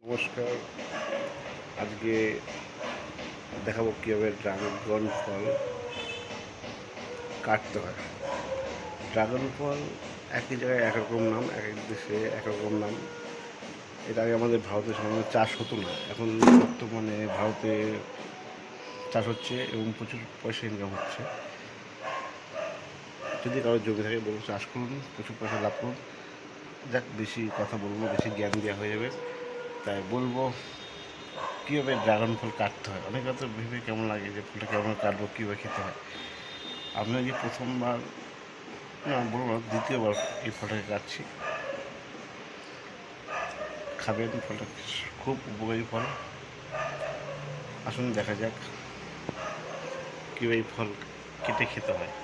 নমস্কার। আজকে দেখাবো কীভাবে ড্রাগন ফল কাটতে হয়। ড্রাগন ফল একই জায়গায় একরকম নাম, এক এক দেশে একরকম নাম। এর আগে আমাদের ভারতে সাধারণত চাষ হতো না, এখন বর্তমানে ভারতে চাষ হচ্ছে এবং প্রচুর পয়সা ইনকাম হচ্ছে। যদি কারো জমি থাকে বলবো চাষ করুন, প্রচুর পয়সা লাভ করুন। যাক, বেশি কথা বলবো, বেশি জ্ঞান দেওয়া হয়ে যাবে, তাই বলবো কীভাবে ড্রাগন ফল কাটতে হয়। অনেকে তো ভেবে কেমন লাগে যে ফলটা কেমন কাটবো, কীভাবে খেতে হয়। আমি যে প্রথমবার, না বলবো না, দ্বিতীয়বার এই ফলটাকে কাটছি। খাবেন, ফলটা খুব উপকারী ফল। আসুন দেখা যাক কীভাবে এই ফল কেটে খেতে হয়।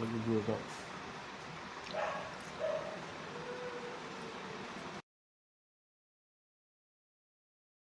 What do you do about